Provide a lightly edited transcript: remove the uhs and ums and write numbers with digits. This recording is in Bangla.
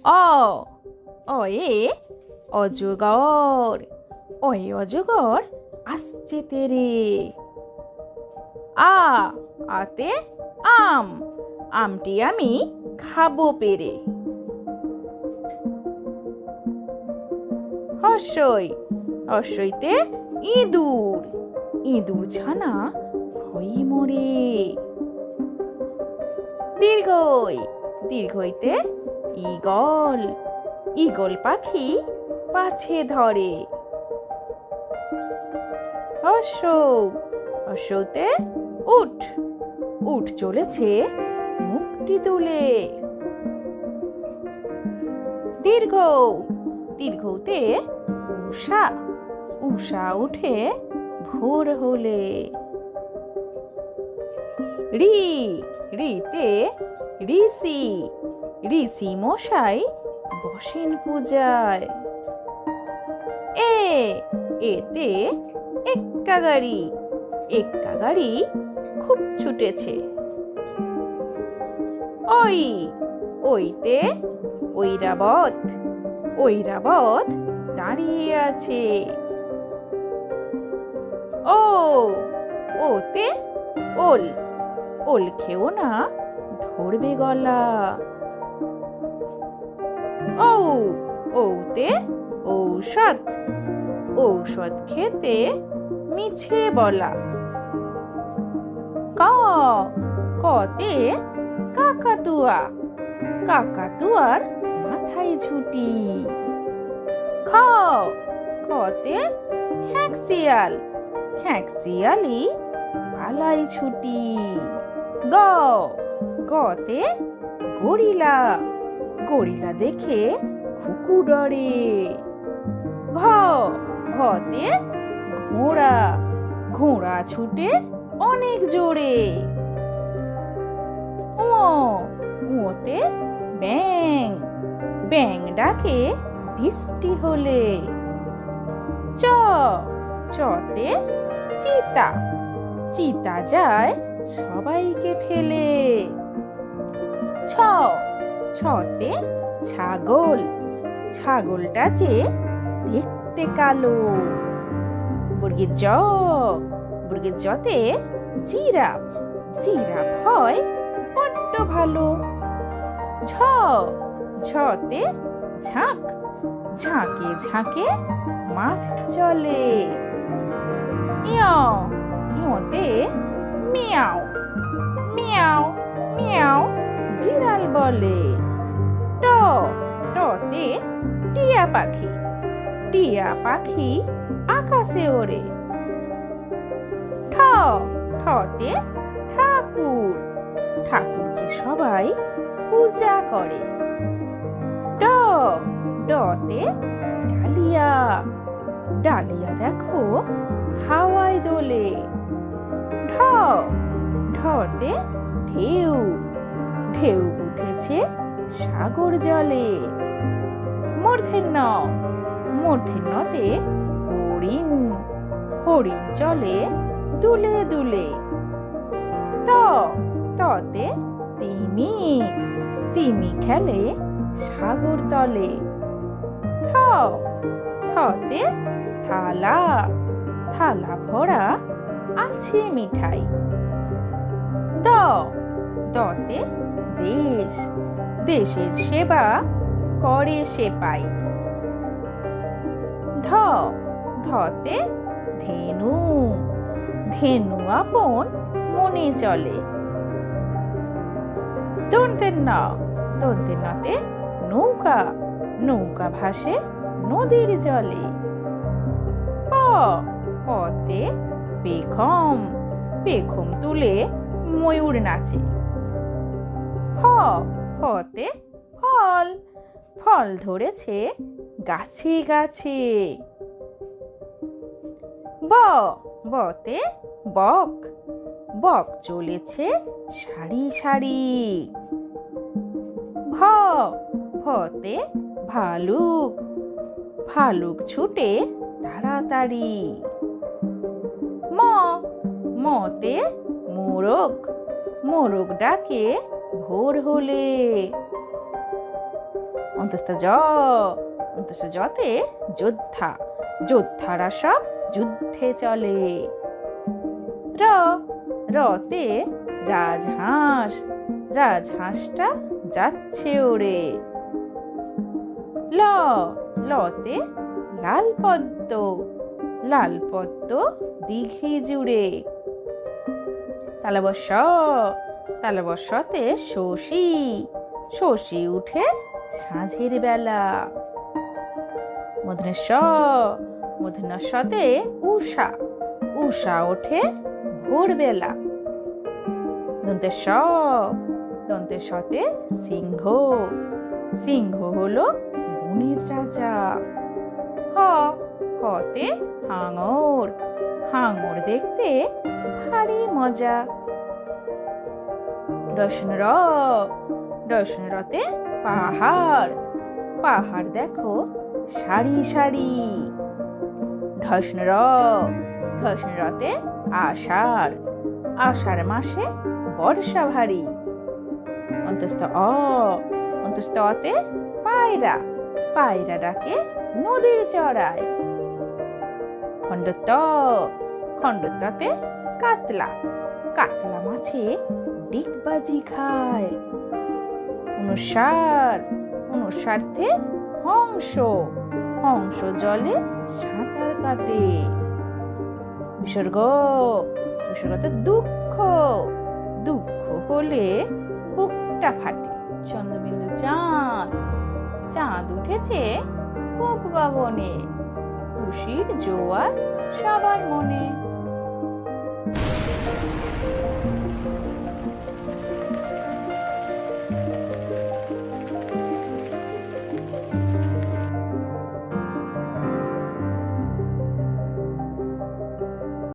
অ অয়ে অজগর, অয়ে অজগর আসছে তেরে। আতে আম, আমটি আমি খাবো পেরে। হর্ষই, হর্ষইতে ইঁদুর, ইঁদুর ছানা ভয়ে মরে। দীর্ঘই, দীর্ঘইতে ঈগল, ঈগল পাখি পাছে ধরে। হর্ষ, হর্ষতে উঠ, উঠ চলেছে মুখটি তুলে। দীর্ঘ, দীর্ঘতে উষা, উষা উঠে ভোর হলে। রি, রিতে ঋষি, ঋষি মশাই বসেন পূজায়। এতে এক্কা গাড়ি, এক্কা গাড়ি খুব ছুটেছে। ওই, ওইতে ঐরাবত, ঐরাবত দাঁড়িয়ে আছে। ওতে ওল, ওল খেও না ধরবে গলা। ওতে ঔষধ, ঔষধ খেতে মিছে বলা। কতে কাকাতুয়া, কাকাতুয়ার মাথায় ঝুঁটি। খতে খ্যাঁকশিয়াল, খ্যাঁকশিয়ালি পালাই ছুটি। গতে গরিলা, গরিলা দেখে খুকু ডরে। ঘতে ঘোড়া, ঘোড়া ছুটে অনেক জোরে। ওতে ব্যাঙ, ব্যাঙ ডাকে বৃষ্টি হলে। চতে চিতা, চিতা যায় সবাইকে ফেলে। ছতে ছাগল, ছাগলটা যে দেখতে কালো। বর্গের বর্গের জতে জিরাফ, জিরাফ হয় বড্ড ভালো। ঝতে ঝাঁক, ঝাঁকে ঝাঁকে মাছ চলে। ইয়তে মিয়াও, মিয়াও মিয়াও বিড়াল বলে। টতে টিয়া পাখি, টিয়া পাখি আকাশে ওড়ে। ঠতে ঠাকুর, ঠাকুরকে সবাই পূজা করে। ডতে ডালিয়া, ডালিয়া দেখো হাওয়ায় দোলে। ঢতে ঢেউ, ঢেউ উঠেছে সাগর জলে। মূর্ধন্য, মূর্ধন্যতে হরিণ, হরিণ চলে দুলে দুলে। ততে তিমি, তিমি খেলে সাগর তলে। থতে থালা, থালা ভরা আছে মিঠাই। দতে দেশ, দেশের সেবা করে সেপাই। ধতে ধেনু, ধেনু আপন মনে চলে। দন্তেন্নতে নৌকা, নৌকা ভাসে নদীর জলে। পতে পেখম, পেখম তুলে ময়ূর নাচে। ফতে ফল, ফল ধরেছে গাছে গাছে। বতে বক, বক চলেছে সারি সারি। ভতে ভালুক, ভালুক ছুটে তাড়াতাড়ি। মতে মোরগ, মোরগ ডাকে ভোর হলে। অন্তস্থ জ, অন্তস্থ জতে যোদ্ধা, যোদ্ধারা সব যুদ্ধে চলে। র, রতে রাজহাঁস, রাজহাঁসটা যাচ্ছে ওরে। ল, লতে লাল পদ্ম, লাল পদ্ম দিঘি জুড়ে। তালবস্য, তালবস্যতে শশী, শশী উঠে সাঁঝের বেলা। মূর্ধন্য ষ, মূর্ধন্য ষতে উষা, উষা ওঠে ভোরবেলা। দন্তের স, দন্তের সতে সিংহ, সিংহ হলো বনের রাজা। হ, হতে হাঙর, হাঙর দেখতে ভারী মজা। রসন র, রসন রতে পাহাড়, পাহাড় দেখো সারি সারি। ঢসন র, ঢসন রতে আষাঢ়, আষাঢ় মাসে বর্ষা ভারী। অন্তস্থ অ, অন্তস্থ অতে পায়রা, পায়রা ডাকে নদীর চড়ায়। খণ্ডত, খণ্ডততে কাতলা, কাতলা মাছে ডিগবাজি খায়। অনুসার, অনুসার্থে হংস, হংস জলে সাঁতার কাটে। বিসর্গ, বিসর্গতে দুঃখ, দুঃখ হলে বুকটা ফাটে। চন্দ্রবিন্দু চাঁদ, চাঁদ উঠেছে খুব গগনে, খুশির জোয়ার সবার মনে।